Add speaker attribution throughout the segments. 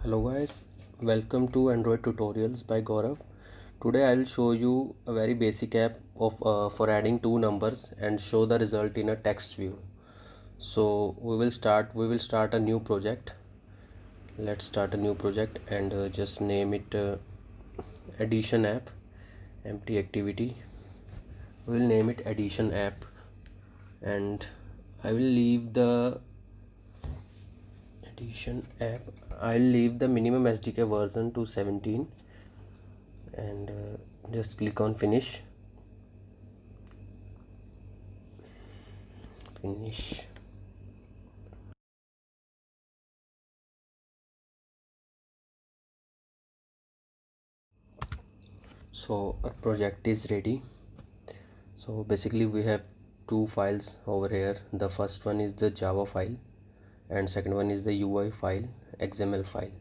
Speaker 1: Hello guys, welcome to Android Tutorials by Gaurav. Today I will show you a very basic app of for adding two numbers and show the result in a text view. So we will start a new project. Let's start a new project and just name it addition app, empty activity. We will name it addition app, and I will leave the addition app. I'll leave the minimum SDK version to 17 and just click on finish. So our project is ready. So basically we have two files over here. The first one is the Java file and second one is the UI file, XML file.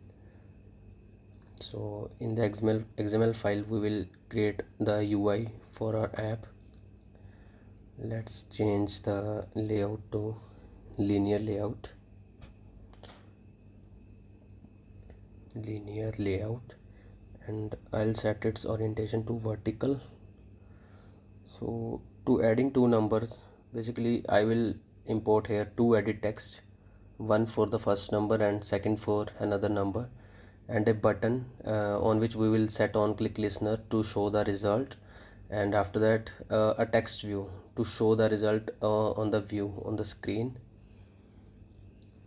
Speaker 1: So in the XML file we will create the UI for our app. Let's change the layout to linear layout, and I'll set its orientation to vertical. So to adding two numbers, basically I will import here two edit text, one for the first number and second for another number, and a button on which we will set on click listener to show the result, and after that a text view to show the result on the view on the screen.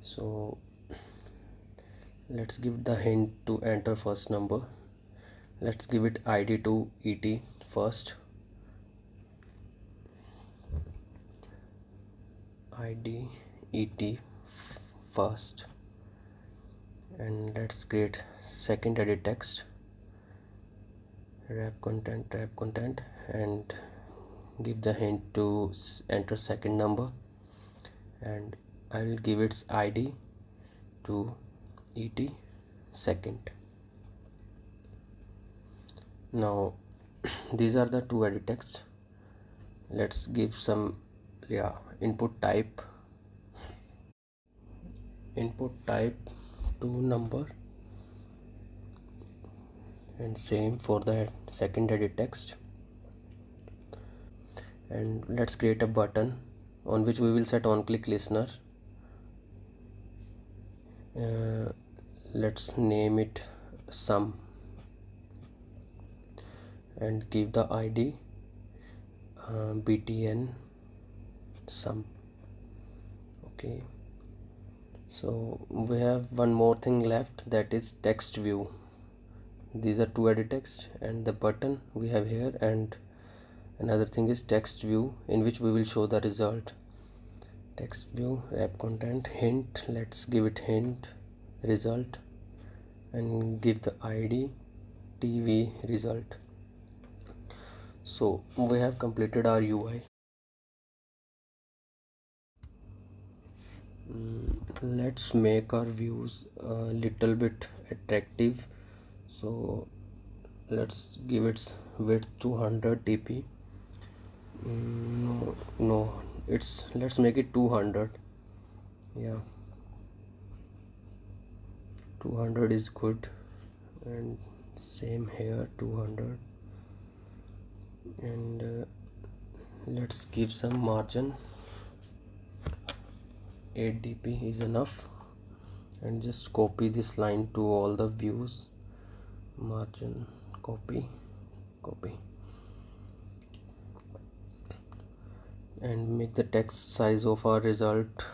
Speaker 1: So let's give the hint to enter first number. Let's give it id to et first, id et first, and let's create second edit text, wrap content, and give the hint to enter second number, and I will give its id to et second. Now these are the two edit text. Let's give some input type to number, and same for the second edit text. And let's create a button on which we will set on click listener. Let's name it sum and give the id btn sum. Okay, so we have one more thing left, that is text view. These are two edit text and the button we have here, and another thing is text view in which we will show the result. Text view, wrap content, hint, let's give it hint result, and give the id tv result. So we have completed our UI. Let's make our views a little bit attractive. So let's give its width to 100 dp. No, let's make it 200. Yeah, 200 is good, and same here 200, and let's give some margin. 8 dp is enough, and just copy this line to all the views. Margin, copy, and make the text size of our result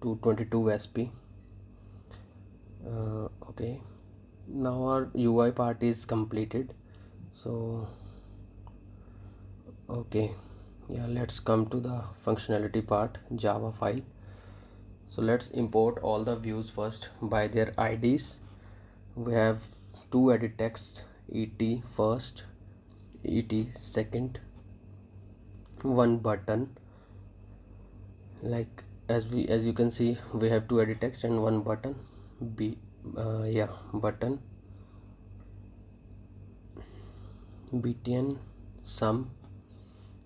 Speaker 1: to 22 sp. Okay, now our UI part is completed. So okay, yeah, let's come to the functionality part, Java file. So let's import all the views first by their IDs. We have two edit text, et first, et second, one button. Like as you can see, we have two edit text and one button. Button, btn sum,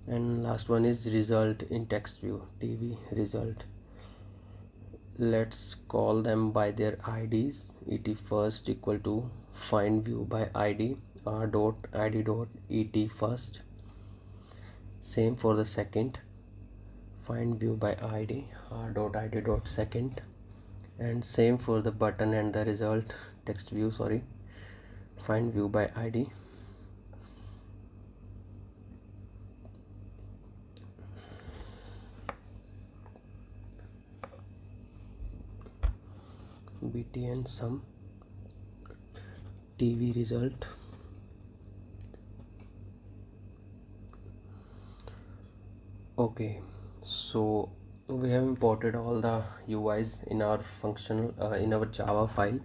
Speaker 1: and last one is result in text view, tv result. let's call them by their IDs. Et first equal to find view by ID, r dot id dot et first. Same for the second, find view by ID, r dot id dot second. And same for the button and the result text view, find view by ID. btn sum TV result. Okay, so we have imported all the UIs in our functional in our Java file.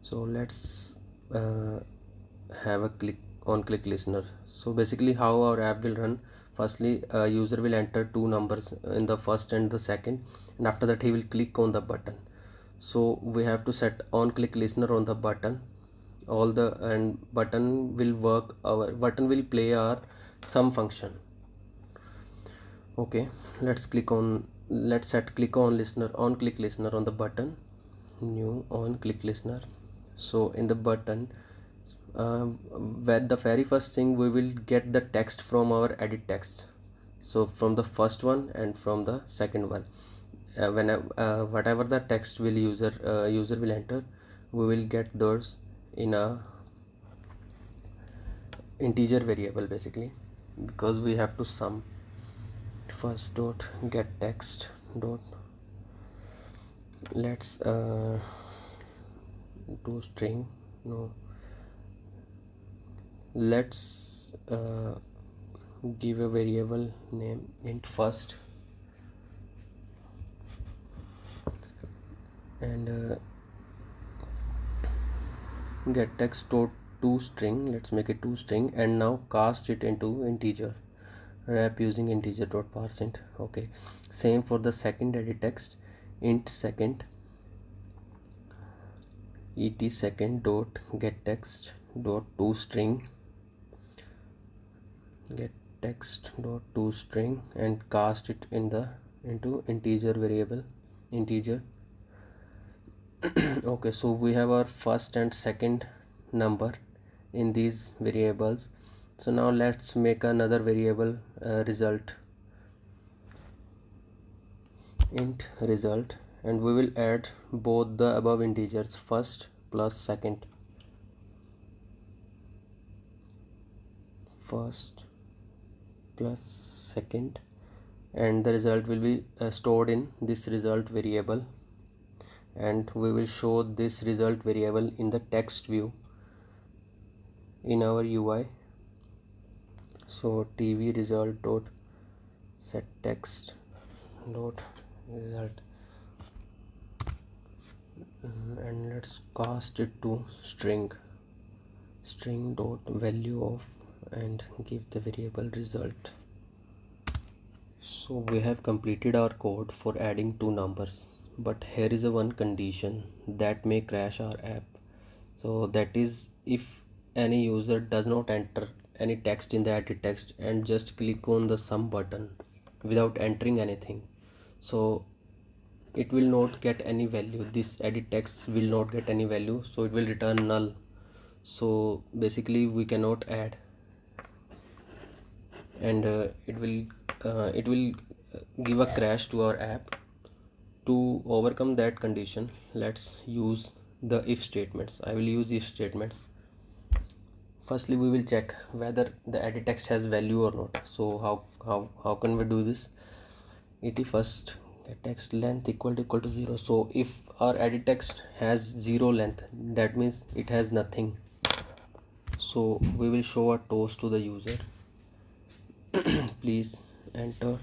Speaker 1: So let's have a click listener. So basically how our app will run: firstly user will enter two numbers in the first and the second, and after that he will click on the button. So we have to set on click listener on the button. And button will play our sum function. Okay, let's set click on click listener on the button, new on click listener. So in the button, where the very first thing we will get the text from our edit text. So from the first one and from the second one, whatever the text will user will enter, we will get those in a integer variable, basically, because we have to sum. First dot get text dot, let's do string, no, let's give a variable name int first, and get text dot to string, let's make it to string, and now cast it into integer, wrap using integer dot parseInt. Okay, same for the second edit text, int second, et second dot get text dot to string, get text dot to string, and cast it into integer variable, integer. Okay, so we have our first and second number in these variables. So now let's make another variable, result, int result, and we will add both the above integers, first plus second, first plus second, and the result will be stored in this result variable, and we will show this result variable in the text view in our UI. So TV result dot set text dot result, and let's cast it to string dot value of, and give the variable result. So we have completed our code for adding two numbers, but here is a one condition that may crash our app. So that is, if any user does not enter any text in the edit text and just click on the sum button without entering anything, so it will not get any value. This edit text will not get any value, so it will return null. So basically we cannot add, and it will give a crash to our app. To overcome that condition, let's use the if statements. I will use if statements. Firstly, we will check whether the edit text has value or not. So how can we do this? Et first get text length equal to 0. So if our edit text has 0 length, that means it has nothing. So we will show a toast to the user. Please enter.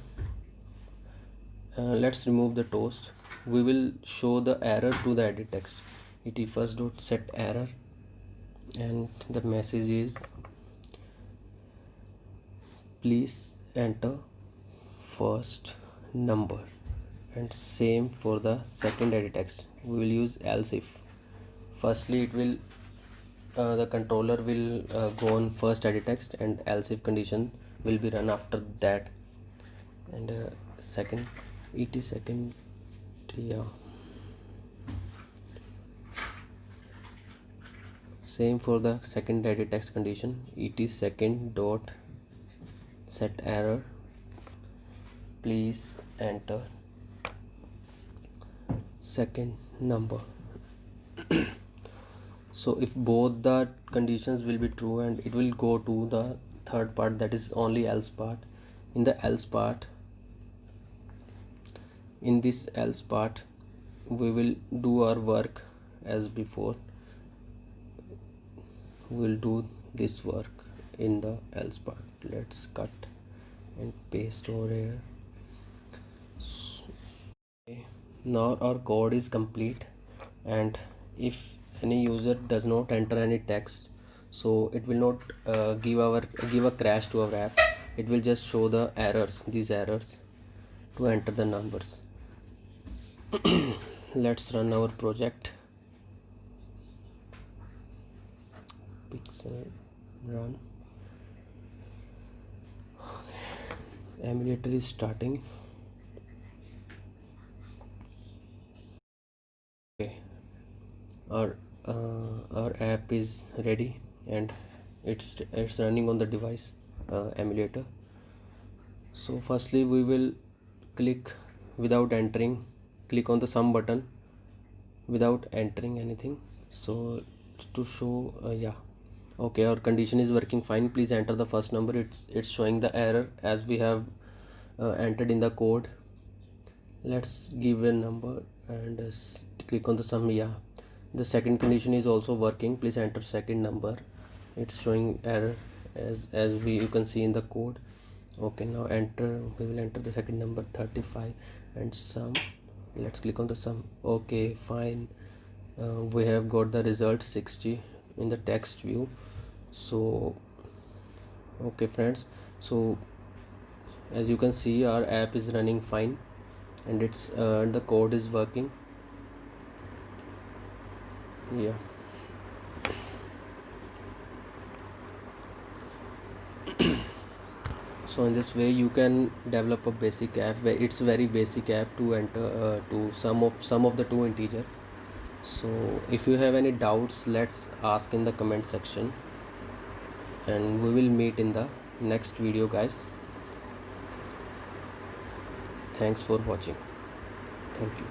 Speaker 1: Let's remove the toast. We will show the error to the edit text. Et first dot set error, and the message is please enter first number. And same for the second edit text. We will use else if. Firstly, it will the controller will go on first edit text, and else if condition will be run after that. And second et second, yeah, Same for the second edit text condition, it is second dot set error, please enter second number. So if both the conditions will be true, and it will go to the third part, that is only else part. In the else part, in this else part, we will do our work as before. We'll do this work in the else part. Let's cut and paste over here. Okay. Now our code is complete, and if any user does not enter any text, so it will not give a crash to our app. It will just show the errors, these errors, to enter the numbers. Let's run our project. Pixel run. Emulator is starting. Okay, our app is ready, and it's running on the device emulator. So firstly we will click without entering, click on the sum button without entering anything, so to show yeah, okay, our condition is working fine, please enter the first number. It's showing the error as we have entered in the code. Let's give a number and click on the sum. Yeah, the second condition is also working, please enter second number. It's showing error as you can see in the code. Okay, now we will enter the second number 35 and sum. Let's click on the sum. Okay, fine. We have got the result 60 in the text view. So okay friends, so as you can see our app is running fine, and it's the code is working. Yeah, so in this way you can develop a basic app where it's very basic app to enter to some of the two integers. So if you have any doubts, let's ask in the comment section, and we will meet in the next video guys. Thanks for watching. Thank you.